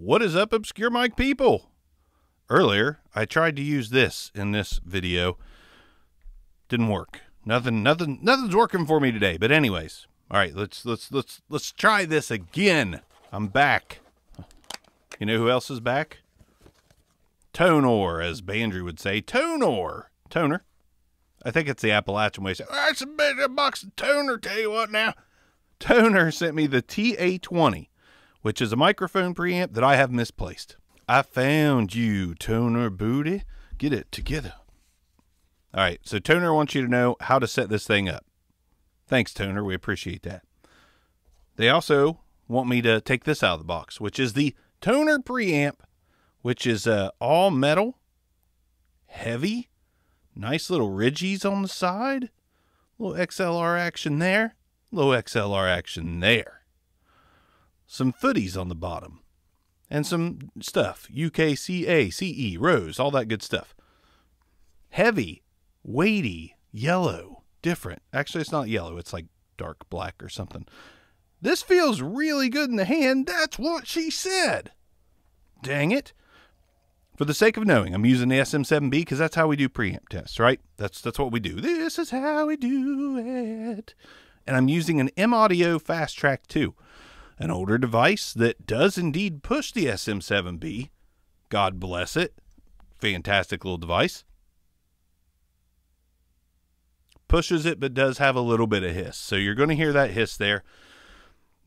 What is up, Obscure Mic people? Earlier, I tried to use this in this video. Didn't work. Nothing's working for me today. But anyways, all right, let's try this again. I'm back. You know who else is back? Tonor, as Bandry would say. Tonor. I think it's the Appalachian way to say, that's a big box of Tonor, tell you what now. Tonor sent me the TA20, which is a microphone preamp that I have misplaced. I found you, Tonor booty. Get it together. All right, so Tonor wants you to know how to set this thing up. Thanks, Tonor. We appreciate that. They also want me to take this out of the box, which is the Tonor preamp, which is all metal, heavy, nice little ridges on the side, little XLR action there, little XLR action there. Some footies on the bottom, and some stuff, UKCA, CE, Rose, all that good stuff. Heavy, weighty, yellow, different. Actually, it's not yellow, it's like dark black or something. This feels really good in the hand. That's what she said. Dang it. For the sake of knowing, I'm using the SM7B because that's how we do preamp tests, right? That's what we do. This is how we do it. And I'm using an M-Audio Fast Track 2, an older device that does indeed push the SM7B. God bless it. Fantastic little device. Pushes it, but does have a little bit of hiss. So you're going to hear that hiss there.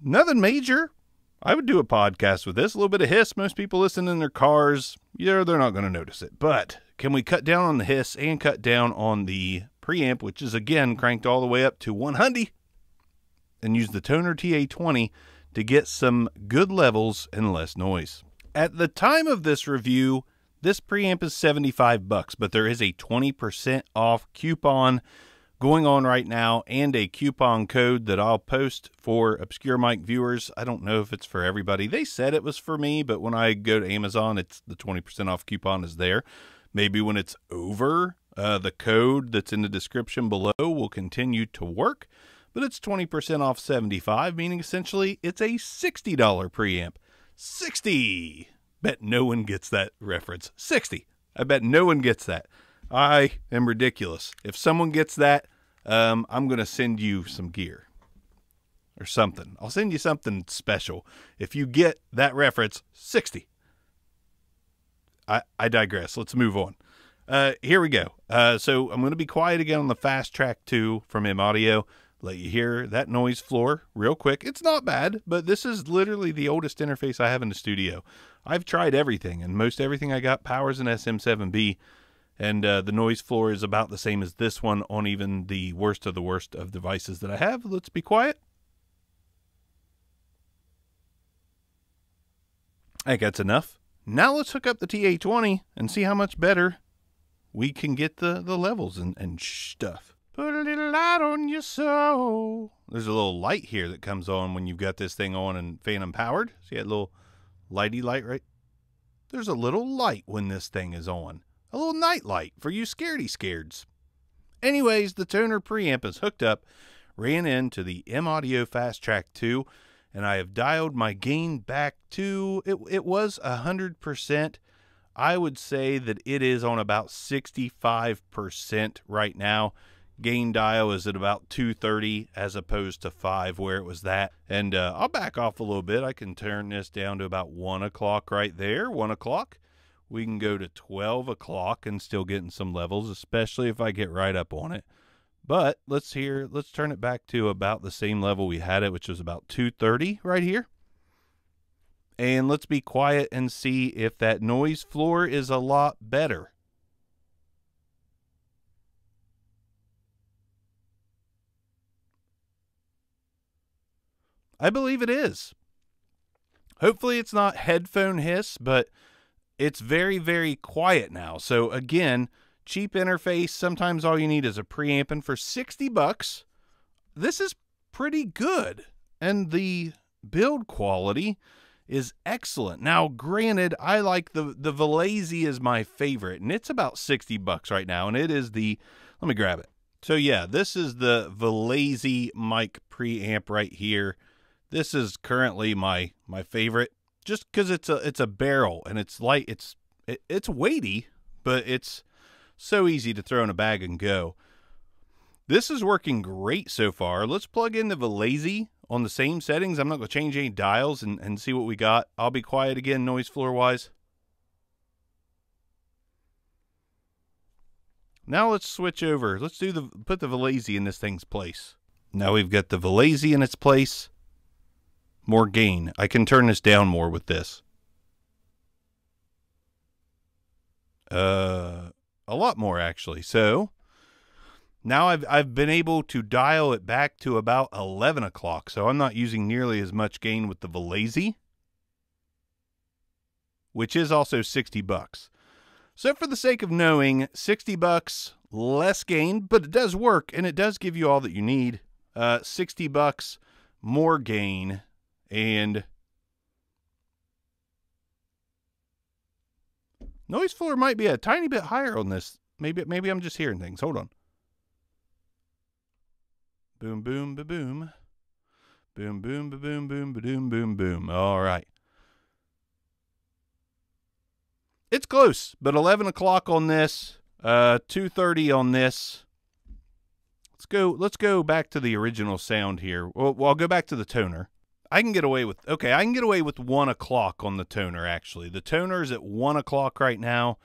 Nothing major. I would do a podcast with this. A little bit of hiss. Most people listen in their cars. Yeah, they're not going to notice it. But can we cut down on the hiss and cut down on the preamp, which is, again, cranked all the way up to 100, and use the Tonor TA20 to get some good levels and less noise. At the time of this review, this preamp is $75, but there is a 20% off coupon going on right now, and a coupon code that I'll post for Obscure Mic viewers. I don't know if it's for everybody. They said it was for me, but when I go to Amazon, it's the 20% off coupon is there. Maybe when it's over, the code that's in the description below will continue to work, but it's 20% off 75, meaning essentially it's a $60 preamp. 60! Bet no one gets that reference. 60. I bet no one gets that. I am ridiculous. If someone gets that, I'm going to send you some gear or something. I'll send you something special. If you get that reference, 60. I digress. Let's move on. Here we go. So I'm going to be quiet again on the Fast Track 2 from M-Audio. Let you hear that noise floor real quick. It's not bad, but this is literally the oldest interface I have in the studio. I've tried everything, and most everything I got powers an SM7B. And the noise floor is about the same as this one on even the worst of devices that I have. Let's be quiet. I think that's enough. Now let's hook up the TA20 and see how much better we can get the levels and stuff. Put a little light on your soul. There's a little light here that comes on when you've got this thing on and phantom powered. See that little lighty light right? There's a little light when this thing is on. A little night light for you scaredy-scareds. Anyways, the Tonor preamp is hooked up, ran into the M-Audio Fast Track 2, and I have dialed my gain back to, it was 100%. I would say that it is on about 65% right now. Gain dial is at about 230 as opposed to 5 where it was that. And I'll back off a little bit. I can turn this down to about 1 o'clock right there, 1 o'clock. We can go to 12 o'clock and still getting some levels, especially if I get right up on it. But let's turn it back to about the same level we had it, which was about 230 right here. And let's be quiet and see if that noise floor is a lot better. I believe it is. Hopefully it's not headphone hiss, but it's very, very quiet now. So again, cheap interface. Sometimes all you need is a preamp, and for $60, this is pretty good. And the build quality is excellent. Now, granted, I like the Valesi is my favorite, and it's about $60 right now, and it is the, let me grab it. So yeah, this is the Valesi mic preamp right here. This is currently my favorite. just because it's a barrel and it's light. It's weighty, but it's so easy to throw in a bag and go. This is working great so far. Let's plug in the Valazy on the same settings. I'm not going to change any dials and see what we got. I'll be quiet again, noise floor wise. Now let's switch over. Let's put the Valazy in this thing's place. Now we've got the Valazy in its place. More gain. I can turn this down more with this. A lot more actually. So now I've been able to dial it back to about 11 o'clock. So I'm not using nearly as much gain with the Valazy, which is also 60 bucks. So for the sake of knowing, 60 bucks, less gain, but it does work and it does give you all that you need. 60 bucks, more gain, and noise floor might be a tiny bit higher on this. Maybe I'm just hearing things. Hold on. Boom, boom, ba boom. Boom, boom, ba boom, boom, ba doom, boom, boom. All right. It's close, but 11 o'clock on this, 2:30 on this. Let's go back to the original sound here. Well, I'll go back to the toner. I can get away with 1 o'clock on the toner, actually. The toner is at 1 o'clock right now.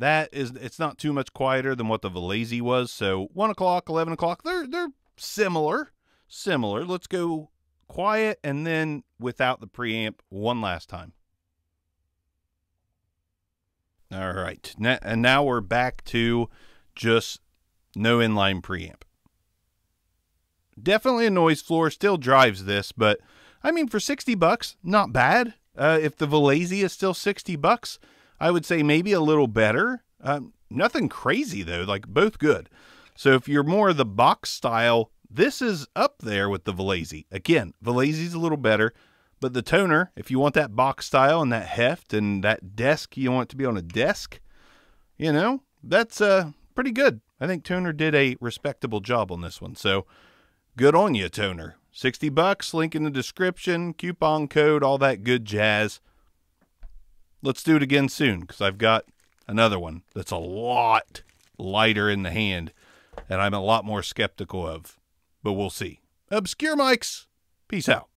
It's not too much quieter than what the Valazy was. So 1 o'clock, 11 o'clock, they're similar. Let's go quiet and then without the preamp one last time. All right, and now we're back to just no inline preamp. Definitely a noise floor, still drives this, but I mean, for 60 bucks, not bad. If the Valazy is still 60 bucks, I would say maybe a little better. Nothing crazy though, like both good. So if you're more the box style, this is up there with the Valazy. Again, Valazy's a little better. But the toner, if you want that box style and that heft and that desk, you want it to be on a desk, you know, that's pretty good. I think Tonor did a respectable job on this one. So good on you, Tonor. 60 bucks, link in the description, coupon code, all that good jazz. Let's do it again soon because I've got another one that's a lot lighter in the hand and I'm a lot more skeptical of. But we'll see. Obscure Mics, peace out.